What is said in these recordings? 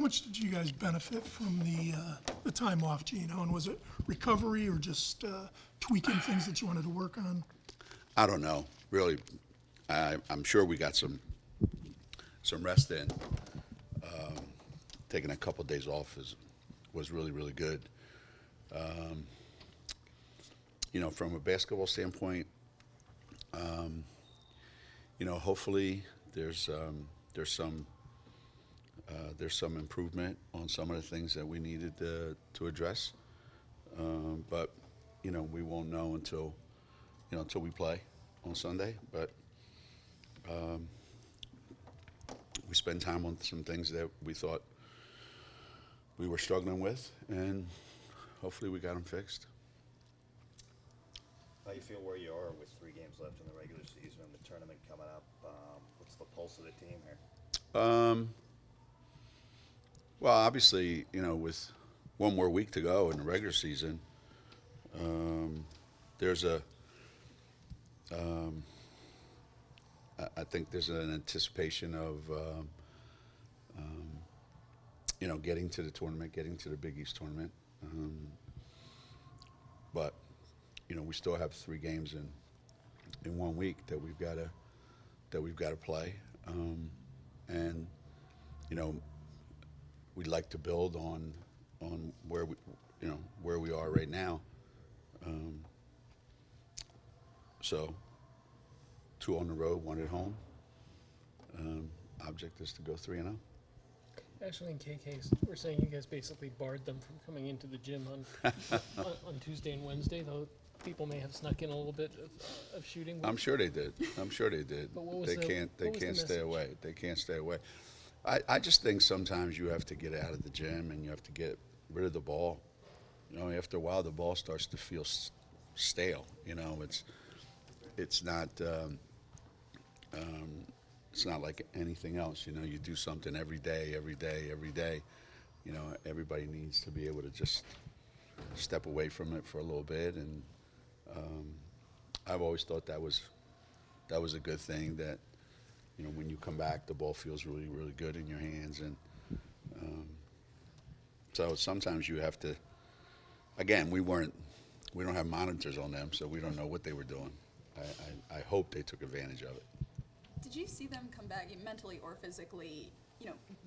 much did you guys benefit from the time off, Geno? And was it recovery or just tweaking things that you wanted to work on? I don't know, really. I'm sure we got some rest in. Taking a couple of days off was really, really good. From a basketball standpoint, hopefully there's some improvement on some of the things that we needed to address. But we won't know until we play on Sunday. But we spend time on some things that we thought we were struggling with, and hopefully we got them fixed. How you feel where you are with 3 games left in the regular season and the tournament coming up? What's the pulse of the team here? Well, obviously, with one more week to go in the regular season, I think there's an anticipation of getting to the tournament, getting to the Big East tournament. But we still have 3 games in 1 week that we've got to play, and we'd like to build on where we are right now. So 2 on the road, 1 at home. Object is to go 3-0. Actually, in KK's, we're saying you guys basically barred them from coming into the gym on Tuesday and Wednesday, though people may have snuck in a little bit of shooting. I'm sure they did. But what was They the- can't what was the stay message? away. They can't stay away. I just think sometimes you have to get out of the gym and you have to get rid of the ball. After a while, the ball starts to feel stale. It's not. It's not like anything else. You do something every day. Everybody needs to be able to just step away from it for a little bit, and I've always thought that was a good thing. That when you come back, the ball feels really, really good in your hands, and so sometimes you have to. Again, we don't have monitors on them, so we don't know what they were doing. I hope they took advantage of it. Did you see them come back mentally or physically,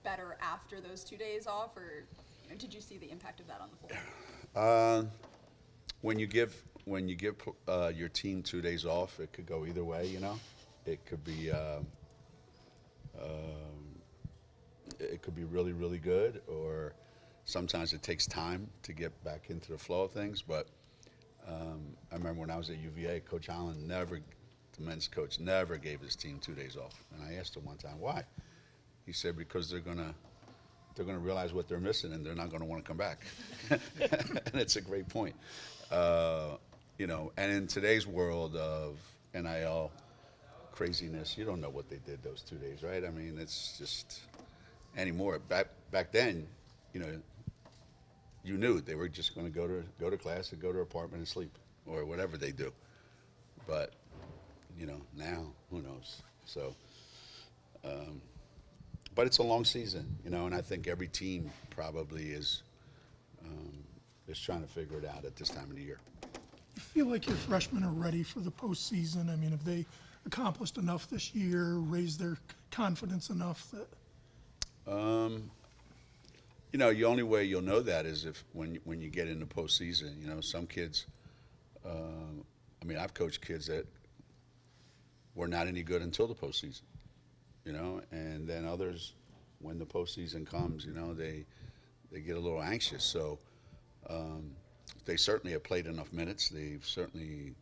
better after those 2 days off, or did you see the impact of that on the floor? When you give your team 2 days off, it could go either way. It could be really, really good, or sometimes it takes time to get back into the flow of things. But I remember when I was at UVA, Coach Allen the men's coach, never gave his team 2 days off. And I asked him one time, why? He said, because they're gonna realize what they're missing, and they're not gonna want to come back. And it's a great point. And in today's world of NIL craziness, you don't know what they did those 2 days, right? I mean, it's just anymore. Back then, you knew they were just going to go to class and go to their apartment and sleep, or whatever they do. But now who knows? So, but it's a long season, and I think every team probably is trying to figure it out at this time of the year. You feel like your freshmen are ready for the postseason? I mean, have they accomplished enough this year, raised their confidence enough that? The only way you'll know that is when you get into postseason. Some kids. I've coached kids that were not any good until the postseason. And then others, when the postseason comes, they get a little anxious. So they certainly have played enough minutes. They've certainly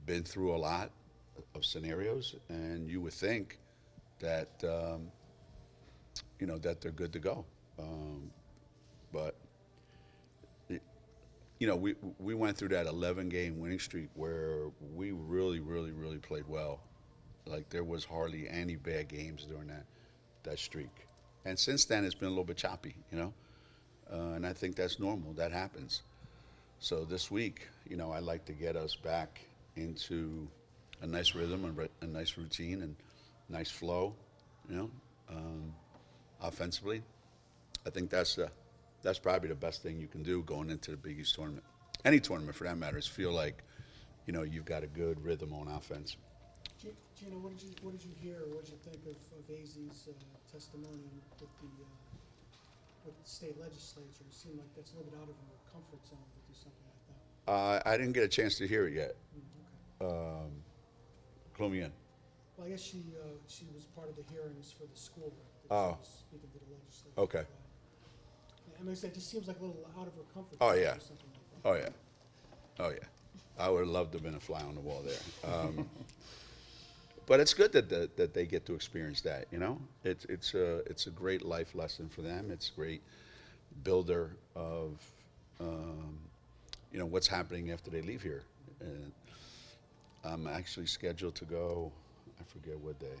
been through a lot of scenarios, and you would think that that they're good to go. But we went through that 11-game winning streak where we really, really, really played well. Like, there was hardly any bad games during that streak. And since then, it's been a little bit choppy, and I think that's normal. That happens. So this week, I'd like to get us back into a nice rhythm and a nice routine and nice flow. offensively. I think that's probably the best thing you can do going into the Big East tournament. Any tournament for that matter is feel like, you've got a good rhythm on offense. Geno, what did you hear, or what did you think of AZ's testimony with the state legislature? It seemed like that's a little bit out of her comfort zone to do something like that. I didn't get a chance to hear it yet. Okay. Clue me in. Well, I guess she was part of the hearings for the school. That Oh. She was speaking to the legislature. Okay. I mean, it just seems like a little out of her comfort Oh, zone yeah. or something like that. Oh, yeah. Oh, yeah. I would have loved to have been a fly on the wall there. But it's good that they get to experience that, It's a great life lesson for them. It's a great builder of, what's happening after they leave here. And I'm actually scheduled to go, I forget what day,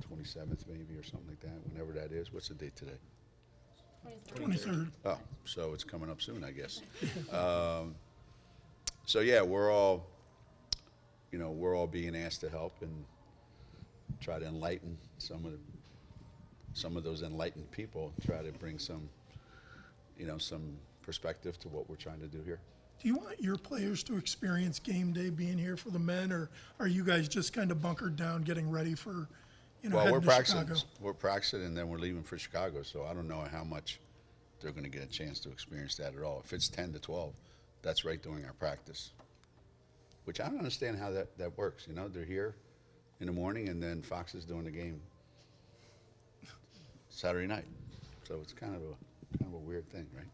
27th maybe or something like that, whenever that is. What's the date today? 23rd. Oh, so it's coming up soon, I guess. So yeah, we're all being asked to help and try to enlighten some of those enlightened people. Try to bring some perspective to what we're trying to do here. Do you want your players to experience game day being here for the men, or are you guys just kind of bunkered down, getting ready for, Well, we're heading to practicing. Chicago? We're practicing, and then we're leaving for Chicago. So I don't know how much they're going to get a chance to experience that at all. If it's 10 to 12, that's right during our practice. Which I don't understand how that works. They're here in the morning, and then Fox is doing the game Saturday night. So it's kind of a weird thing, right?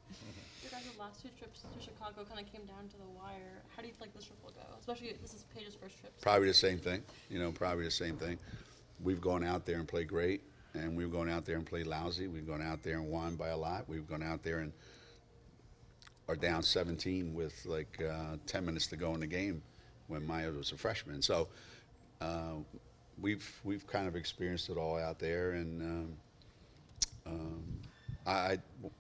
Your guys' last two trips to Chicago kind of came down to the wire. How do you feel like this trip will go? Especially, this is Paige's first trip. So Probably the same thing. Probably the same thing. We've gone out there and played great, and we've gone out there and played lousy. We've gone out there and won by a lot. We've gone out there and are down 17 with 10 minutes to go in the game when Maya was a freshman. So we've kind of experienced it all out there, and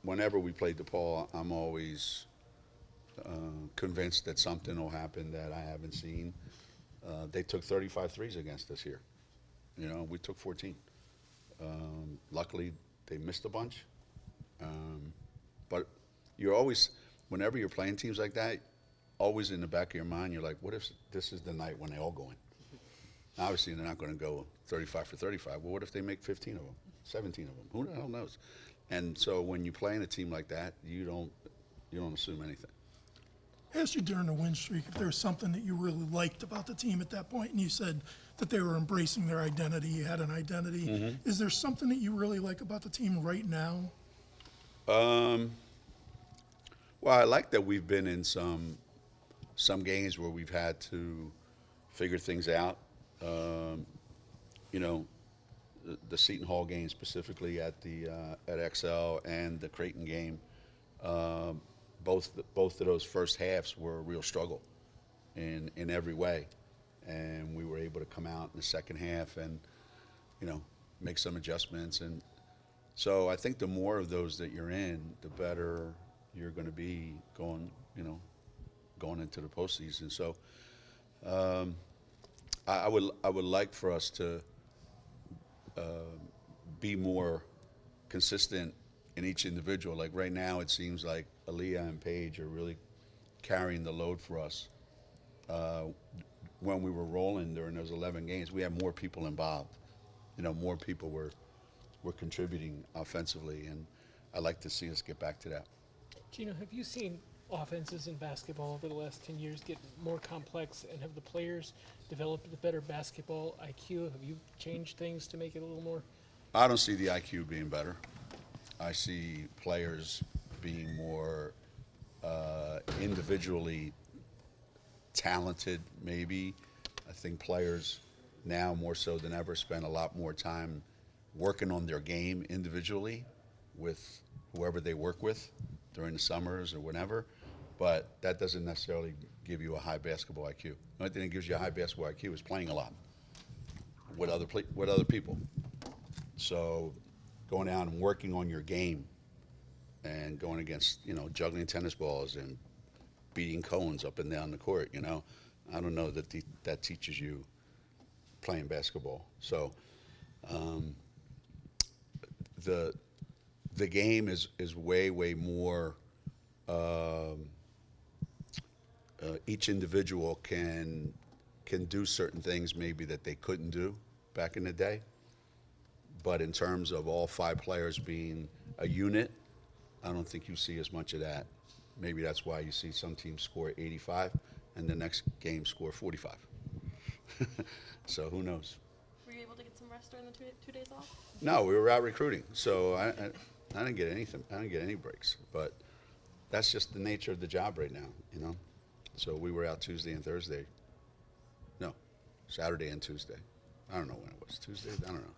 whenever we play DePaul, I'm always convinced that something will happen that I haven't seen. They took 35 threes against us here. We took 14. Luckily, they missed a bunch. But you're always, whenever you're playing teams like that, always in the back of your mind, you're like, what if this is the night when they all go in? Obviously, they're not going to go 35 for 35. Well, what if they make 15 of them, 17 of them? Who the hell knows? And so when you play in a team like that, you don't assume anything. I asked you during the win streak if there was something that you really liked about the team at that point, and you said that they were embracing their identity, you had an identity. Mm-hmm. Is there something that you really like about the team right now? Well, I like that we've been in some games where we've had to figure things out. The Seton Hall game specifically at XL and the Creighton game. Both of those first halves were a real struggle in every way, and we were able to come out in the second half and make some adjustments. And so I think the more of those that you're in, the better you're going to be going into the postseason. So I would like for us to be more consistent in each individual. Like right now, it seems like Aaliyah and Paige are really carrying the load for us. When we were rolling during those 11 games, we had more people involved. More people were contributing offensively, and I'd like to see us get back to that. Geno, have you seen offenses in basketball over the last 10 years get more complex, and have the players developed a better basketball IQ? Have you changed things to make it a little more? I don't see the IQ being better. I see players being more individually talented, maybe. I think players now more so than ever spend a lot more time working on their game individually with whoever they work with during the summers or whenever. But that doesn't necessarily give you a high basketball IQ. The only thing that gives you a high basketball IQ is playing a lot with other people. So going out and working on your game and going against, juggling tennis balls and beating cones up and down the court, I don't know that that teaches you playing basketball. So the game is way more. Each individual can do certain things maybe that they couldn't do back in the day. But in terms of all 5 players being a unit, I don't think you see as much of that. Maybe that's why you see some teams score 85 and the next game score 45. So who knows? Were you able to get some rest during the 2 days off? No, we were out recruiting, so I didn't get anything. I didn't get any breaks. But that's just the nature of the job right now, you know. So we were out Tuesday and Thursday. No, Saturday and Tuesday. I don't know when it was. Tuesday? I don't know.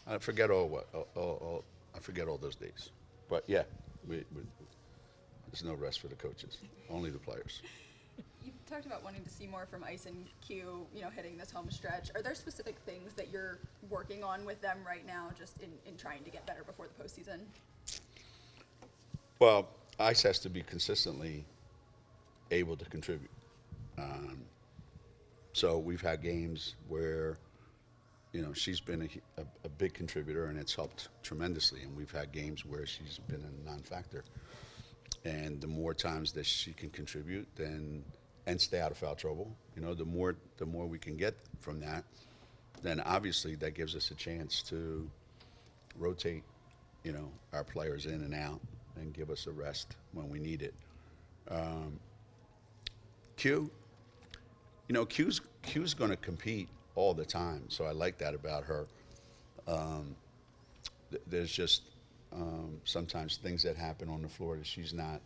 I forget I forget all those days. But yeah, there's no rest for the coaches. Only the players. You talked about wanting to see more from Ice and Q, you know, hitting this home stretch. Are there specific things that you're working on with them right now, just in trying to get better before the postseason? Well, Ice has to be consistently able to contribute. So we've had games where, you know, she's been a big contributor, and it's helped tremendously. And we've had games where she's been a non-factor. And the more times that she can contribute, then and stay out of foul trouble, you know, the more we can get from that, then obviously that gives us a chance to rotate, you know, our players in and out and give us a rest when we need it. Q, you know, Q's going to compete all the time, so I like that about her. There's just sometimes things that happen on the floor that she's not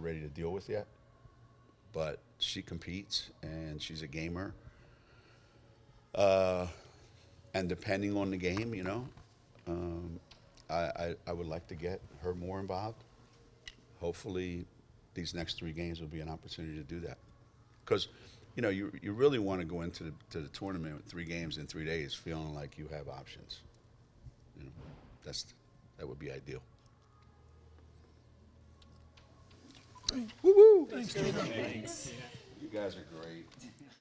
ready to deal with yet, but she competes and she's a gamer. And depending on the game, you know, I would like to get her more involved. Hopefully these next 3 games will be an opportunity to do that. Because, you know, you really want to go into the tournament with 3 games in 3 days feeling like you have options. You know, that would be ideal. Woo-woo! Thanks, Geno. You guys are great.